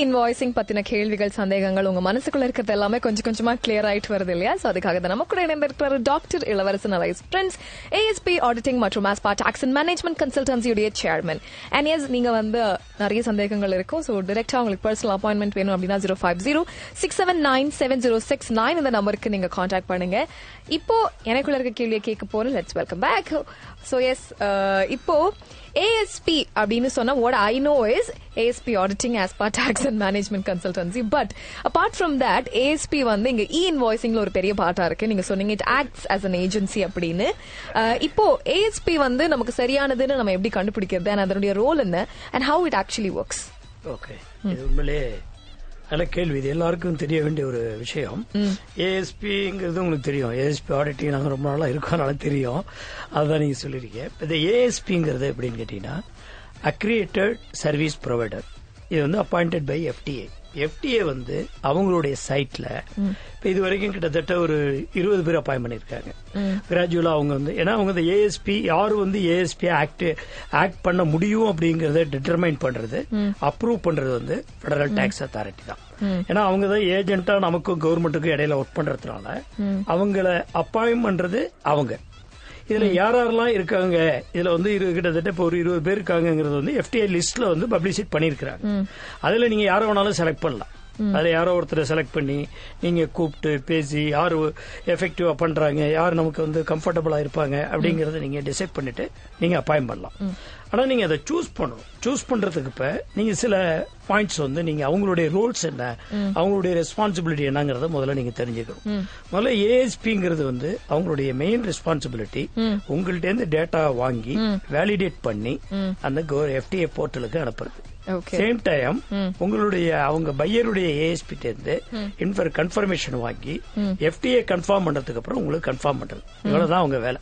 Invoicing பத்தின கேள்விகள், சந்தேகங்கள் உங்க மனசுக்குள்ள இருக்கிறது எல்லாமே கொஞ்சம் கொஞ்சமா கிளியர் ஆயிட்டு வருது இல்லையா? சோ அதுக்காக தான் நம்ம கூட இணைந்திருக்கிற doctor Ilavarasan alias Prince, ASP auditing மற்றும் ஆஸ்பா டாக்ஸ் அண்ட் மேனேஜ்மெண்ட் கன்சல்டன்சியுடைய சேர்மன். அண்ட் எஸ், நீங்க வந்து நிறைய சந்தேகங்கள் இருக்கும். சோ டைரக்டா உங்களுக்கு பர்சனல் அப்பாயின்மெண்ட் வேணும் அப்படின்னா 050-679-70669 இந்த நம்பருக்கு நீங்க கான்டாக்ட் பண்ணுங்க. இப்போ எனக்குள்ள இருக்க கேள்வியை கேட்க போறோம். Let's welcome back. So yes, இப்போ ASP அப்படின்னு சொன்னா what I know is ASP auditing, ASPA tax and management consultancy. But apart from that, ASP வந்து இங்க e-invoicingல ஒரு பெரிய பார்ட்டா இருக்கு. நீங்க சொன்னீங்க it acts as an agency அப்படின்னு. இப்போ ASP வந்து நமக்கு சரியானதுன்னு நம்ம எப்படி கண்டுபிடிக்கிறது, and அதனுடைய ரோல் என்ன, and how it actually works? Okay, இது உண்மையிலே நல்ல கேள்வி. இது எல்லாருக்கும் தெரிய வேண்டிய ஒரு விஷயம். ஏஎஸ்பிங்கிறது உங்களுக்கு தெரியும். ஏஎஸ்பி ஆடிட்டிங் நாங்கள் ரொம்ப நாளாக இருக்கனால தெரியும். அதுதான் நீங்க சொல்லிருக்கீங்க. இந்த ஏஎஸ்பிங்கிறது எப்படின்னு கேட்டீங்கன்னா அக்ரிடேட்டட் சர்வீஸ் ப்ரொவைடர். இது வந்து அப்பாயிண்டட் பை எஃப்டிஏ. எஃப்டிஏ வந்து அவங்களுடைய சைட்ல இப்ப இது வரைக்கும் கிட்டத்தட்ட ஒரு 20 பேர் அப்பாயிண்ட் பண்ணிருக்காங்க. கிராஜுவலா அவங்க வந்து, ஏன்னா அவங்க இந்த ஏஎஸ்பி யாரு வந்து ஏஎஸ்பி ஆக்ட் பண்ண முடியும் அப்படிங்கறத டிட்டர்மைன் பண்றது, அப்ரூவ் பண்றது வந்து பெடரல் டாக்ஸ் அத்தாரிட்டி தான். ஏன்னா அவங்க தான் ஏஜென்ட்டா நமக்கும் கவர்மெண்ட்டுக்கும் இடையில ஒர்க் பண்றதுனால அவங்கள அப்பாயிண்ட் பண்றது அவங்க. இதுல யாரெல்லாம் இருக்காங்க, இதுல வந்து கிட்டத்தட்ட இப்போ ஒரு 20 பேர் இருக்காங்கிறது வந்து எஃப்டிஐ லிஸ்ட்ல வந்து பப்ளிசிட் பண்ணிருக்காங்க. அதுல நீங்க யார வேணாலும் செலக்ட் பண்ணலாம். அதுல யாரோ ஒருத்தரை செலக்ட் பண்ணி நீங்க கூப்பிட்டு பேசி யாரு எஃபெக்டிவா பண்றாங்க, யாரு நமக்கு வந்து கம்ஃபர்டபுளா இருப்பாங்க அப்படிங்கறத நீங்க டிசைட் பண்ணிட்டு நீங்க அப்பாயிண்ட் பண்ணலாம். ஆனா நீங்க அதை சூஸ் பண்ணணும். சூஸ் பண்றதுக்கு இப்ப நீங்க சில பாயிண்ட்ஸ் வந்து நீங்க அவங்களுடைய ரோல்ஸ் என்ன, அவங்களுடைய ரெஸ்பான்சிபிலிட்டி என்னங்கறத முதல்ல நீங்க தெரிஞ்சுக்கணும். முதல்ல ஏஎஸ்பிங்கிறது வந்து அவங்களுடைய மெயின் ரெஸ்பான்சிபிலிட்டி உங்கள்ட்ட இருந்து டேட்டா வாங்கி வேலிடேட் பண்ணி அந்த எஃப்டிஏ போர்ட்டலுக்கு அனுப்புறது. சேம் டைம் உங்களுடைய அவங்க பையருடைய ஏஎஸ்பி இருந்து கன்ஃபர்மேஷன் வாங்கி எஃப்டிஏ கன்ஃபார்ம் பண்றதுக்கு அப்புறம் உங்களுக்கு கன்ஃபார்ம் பண்றது. இவ்வளவுதான் அவங்க வேலை.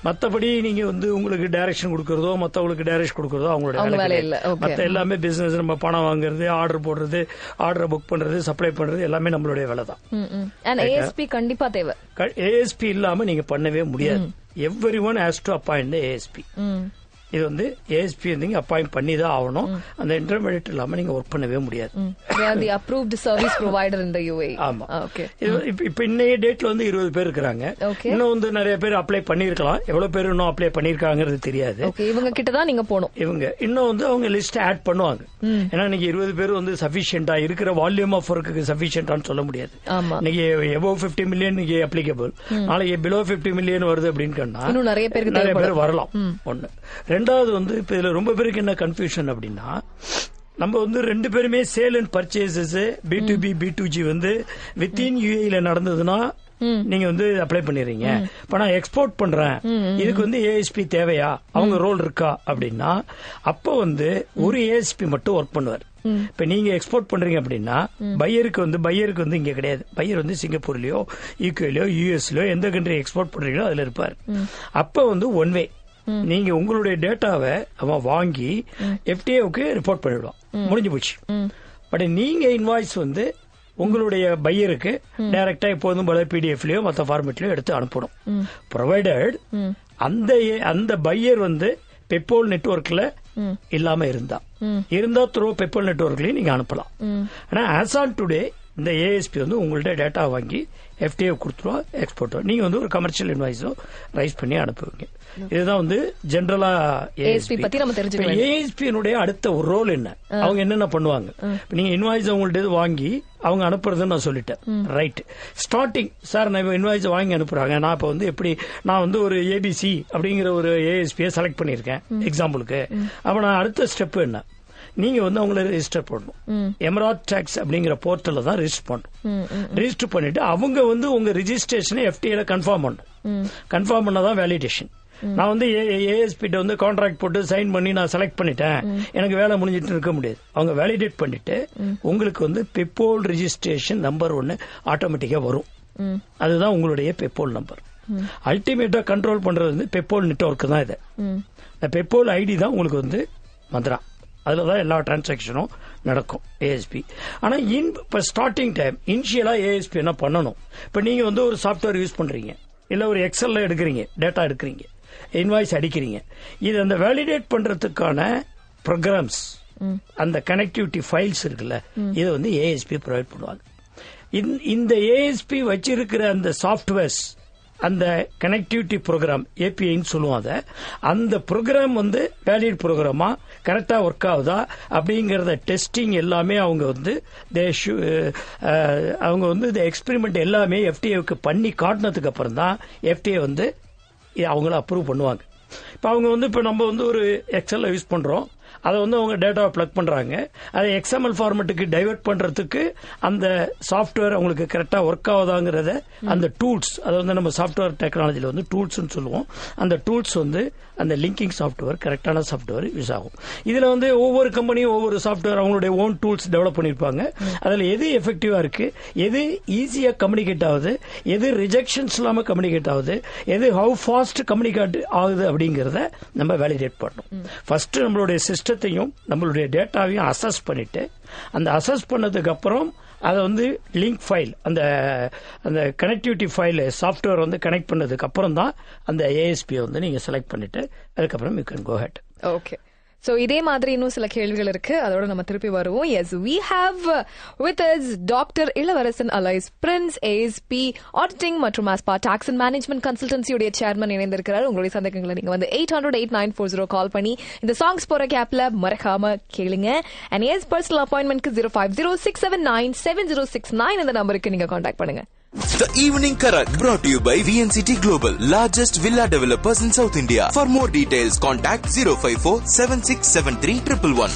மத்தபடி நீங்க வந்து உங்களுக்கு டைரக்ஷன் கொடுக்கறதோ மத்தவங்களுக்கு டைரக்ஷன் கொடுக்கறதோ அவங்களோட வேலை இல்ல. மத்த எல்லாமே பிசினஸ், நம்ம பணம் வாங்குறது, ஆர்டர் போடுறது, ஆர்டரை புக் பண்றது, சப்ளை பண்றது எல்லாமே நம்மளுடைய வேலை தான். ஏஎஸ்பி கண்டிப்பா தேவை. ஏஎஸ்பி இல்லாம நீங்க பண்ணவே முடியாது. Everyone has to appoint ASP. இது வந்து ஏஎஸ்பி வந்து அப்பாயிண்ட் பண்ணி தான் ஆகணும். அந்த இன்டர்மீடியேட் இல்லாம நீங்க ஒர்க் பண்ணவே முடியாது. the approved service provider in the UAE. ஆமா. இப்ப இன்னைய டேட்ல வந்து 20 பேர் இருக்காங்க. இன்னும் வந்து நிறைய பேர் அப்ளை பண்ணிருக்கலாம். எவ்வளவு பேர் இன்னும் அப்ளை பண்ணிருக்காங்கிறது தெரியாது. இவங்க கிட்ட தான் நீங்க போகணும். இவங்க இன்னும் வந்து அவங்க லிஸ்ட் ஆட் பண்ணுவாங்க. ஏன்னா இன்னைக்கு 20 பேர் வந்து சஃபிஷியன்டா இருக்கிற வால்யூம் ஆஃப் ஒர்க்கு சஃபிஷியன்டான்னு சொல்ல முடியாது. இன்னைக்கு above 50 million இன்னைக்கு அப்ளிகபிள். நாளைக்கு below 50 million வருது அப்படின்னு சொன்னா இன்னும் நிறைய பேர் வரலாம். ஒண்ணு. ரெண்டாவது வந்து இப்ப இதுல ரொம்ப பேருக்கு என்ன கன்ஃபியூஷன் அப்படின்னா, நம்ம வந்து ரெண்டு பேருமே sale and purchases B2B B2G வந்து வித்தின் யூஏல நடந்ததுன்னா நீங்க வந்து அப்ளை பண்ணிடுறீங்க. இப்ப நான் எக்ஸ்போர்ட் பண்றேன், இதுக்கு வந்து ஏஎஸ்பி தேவையா, அவங்க ரோல் இருக்கா அப்படின்னா அப்ப வந்து ஒரு ஏஎஸ்பி மட்டும் ஒர்க் பண்ணுவார். இப்ப நீங்க எக்ஸ்போர்ட் பண்றீங்க அப்படின்னா பையருக்கு வந்து இங்க கிடையாது. பையர் வந்து சிங்கப்பூர்லயோ யூகேலயோ யூஎஸ்லயோ எந்த கண்ட்ரி எக்ஸ்போர்ட் பண்றீங்களோ அதுல இருப்பார். அப்ப வந்து ஒன் வே நீங்க உங்களுடைய டேட்டாவை அவன் வாங்கி எஃப்டிஏவுக்கு ரிப்போர்ட் பண்ணிடுவான், முடிஞ்சு போச்சு. பட் நீங்க இன்வாய்ஸ் வந்து உங்களுடைய பையருக்கு டைரக்டா எப்போதும் போல பிடிஎஃப்லயோ மற்ற ஃபார்மேட்லயோ எடுத்து அனுப்பணும். ப்ரொவைடட் அந்த பையர் வந்து பெப்போல் நெட்வொர்க்ல இல்லாம இருந்தா த்ரூ பெப்போல் நெட்வொர்க்லயும் நீங்க அனுப்பலாம். ஆனா ஆஸ் ஆன் டுடே இந்த ஏஎஸ்பி வந்து உங்கள்ட்ட டேட்டா வாங்கி எஃப்டிஏ கொடுத்துருவா, எக்ஸ்போர்ட் நீங்க வந்து ஒரு கமர்ஷியல் இன்வாய்ஸும் ரைஸ் பண்ணி அனுப்புவீங்க. இதுதான் வந்து ஜெனரலா ஏஎஸ்பி பத்தி நம்ம தெரிஞ்சுக்கலாம். ஏஎஸ்பியினுடைய அடுத்த ஒரு ரோல் என்ன, அவங்க என்னென்ன பண்ணுவாங்க. நீங்க இன்வாய்ஸ் அவங்கள்ட்ட வாங்கி அவங்க அனுப்புறதுன்னு நான் சொல்லிட்டேன். ரைட். ஸ்டார்டிங் சார் நான் இன்வாய்ஸ் வாங்கி அனுப்புறாங்க, நான் இப்ப வந்து எப்படி நான் வந்து ஒரு ஏபிசி அப்படிங்கிற ஒரு ஏஎஸ்பியை செலக்ட் பண்ணிருக்கேன் எக்ஸாம்பிளுக்கு. அப்ப நான் அடுத்த ஸ்டெப் என்ன, நீங்க வந்து அவங்கள ரெஜிஸ்டர் பண்ணணும். எமராத் டாக்ஸ் அப்படிங்கிற போர்ட்டல்ல தான் ரெஜிஸ்டர் பண்ணணும். ரெஜிஸ்டர் பண்ணிட்டு அவங்க வந்து உங்க ரெஜிஸ்ட்ரேஷனை எஃப்டிஏல கன்ஃபார்ம் பண்ணணும். கன்ஃபார்ம் பண்ணாதான் வேலிடேஷன். நான் வந்து ஏஎஸ்பி வந்து கான்ட்ராக்ட் போட்டு சைன் பண்ணி நான் செலக்ட் பண்ணிட்டேன், எனக்கு வேலை முடிஞ்சிட்டு இருக்க முடியாது. அவங்க வேலிடேட் பண்ணிட்டு உங்களுக்கு வந்து பெப்போல் ரெஜிஸ்ட்ரேஷன் நம்பர் 1 ஆட்டோமேட்டிக்கா வரும். அதுதான் உங்களுடைய பெப்போல் நம்பர். அல்டிமேட்டா கண்ட்ரோல் பண்றது வந்து பெப்போல் நெட்வொர்க் தான். இது பெப்போல் ஐடி தான் உங்களுக்கு வந்து மந்த்ரா, அதுலதான் எல்லா டிரான்சாக்சனும் நடக்கும் ஏஎஸ்பி. ஆனா இப்ப ஸ்டார்டிங் டைம் இனிஷியலா ஏஎஸ்பி என்ன பண்ணணும், இப்ப நீங்க வந்து ஒரு சாப்ட்வேர் யூஸ் பண்றீங்க, இல்ல ஒரு எக்ஸல்ல எடுக்கிறீங்க, டேட்டா எடுக்கிறீங்க, இன்வாய்ஸ் அடிக்கிறீங்க. இது அந்த வேலிடேட் பண்றதுக்கான ப்ரோக்ராம்ஸ் அந்த கனெக்டிவிட்டி ஃபைல்ஸ் இருக்குல்ல, இதை வந்து ஏஎஸ்பி ப்ரொவைட் பண்ணுவாங்க. இந்த ஏஎஸ்பி வச்சிருக்கிற அந்த சாஃப்ட்வேர்ஸ், அந்த கனெக்டிவிட்டி ப்ரோக்ராம் ஏபிஐன்னு சொல்லுவாங்க, அந்த ப்ரோக்ராம் வந்து வேலிட் ப்ரோக்ராமா கரெக்டா ஒர்க் ஆகுதா அப்படிங்கறத டெஸ்டிங் எல்லாமே அவங்க வந்து இந்த எக்ஸ்பெரிமெண்ட் எல்லாமே எஃப்டிஏக்கு பண்ணி காட்டினதுக்கு அப்புறம் தான் எஃப்டிஏ வந்து அவங்கள அப்ரூவ் பண்ணுவாங்க. இப்போ அவங்க வந்து இப்போ நம்ம வந்து ஒரு எக்ஸல் யூஸ் பண்றோம், அதை வந்து அவங்க டேட்டாவை பிளக் பண்றாங்க, அதை XML ஃபார்மேட்டுக்கு டைவர்ட் பண்றதுக்கு அந்த சாஃப்ட்வேர் அவங்களுக்கு கரெக்டா ஒர்க் ஆகுதாங்கிறத அந்த டூல்ஸ், அதை வந்து நம்ம சாஃப்ட்வேர் டெக்னாலஜில வந்து டூல்ஸ் சொல்லுவோம், அந்த டூல்ஸ் வந்து அந்த லிங்கிங் சாஃப்ட்வேர் கரெக்டான சாஃப்ட்வேர் யூஸ் ஆகும். இதுல வந்து ஒவ்வொரு கம்பெனியும் ஒவ்வொரு சாஃப்ட்வேர் அவங்களுடைய ஓன் டூல்ஸ் டெவலப் பண்ணிருப்பாங்க. அதுல எது எஃபெக்டிவா இருக்கு, எது ஈஸியா கம்யூனிகேட் ஆகுது, எது ரிஜெக்ஷன்ஸ் இல்லாம கம்யூனிகேட் ஆகுது, எது ஹவு ஃபாஸ்ட் கம்யூனிகேட் ஆகுது அப்படிங்கறத நம்ம வேலிடேட் பண்ணணும். ஃபர்ஸ்ட் நம்மளுடைய சிஸ்டத்தையும் நம்மளுடைய டேட்டாவையும் அசஸ் பண்ணிட்டு, அந்த அசஸ் பண்ணதுக்கு அப்புறம் அதை வந்து லிங்க் ஃபைல், அந்த கனெக்டிவிட்டி ஃபைல் சாஃப்ட்வேர் வந்து கனெக்ட் பண்ணதுக்கு அப்புறம் தான் அந்த ஏஎஸ்பி வந்து நீங்க செலக்ட் பண்ணிட்டு அதுக்கப்புறம் you can go head. Okay. So இதே மாதிரி இன்னும் சில கேள்விகள் இருக்கு, அதோட நம்ம திருப்பி வருவோம். Yes, we have with us doctor Ilavarasan alias Prince, ASP auditing மற்றும் ஆஸ்பா டாக்ஸ் அண்ட் மேனேஜ்மெண்ட் கன்சல்டன்சி உடைய சேர்மன் இணைந்திருக்கிறார். உங்களுடைய சந்தேகங்களை நீங்க வந்து 800-8940 கால் பண்ணி இந்த சாங்ஸ் போற கேப்ல மறக்காம கேளுங்க. அண்ட் எஸ், பர்சனல் அப்பாயின்மெண்ட்க்கு 050-679-7069 இந்த நம்பருக்கு நீங்க கான்டாக்ட் பண்ணுங்க. The Evening Karak brought to you by VNCT Global, largest villa developers in South India. For more details, contact 054-7673-111.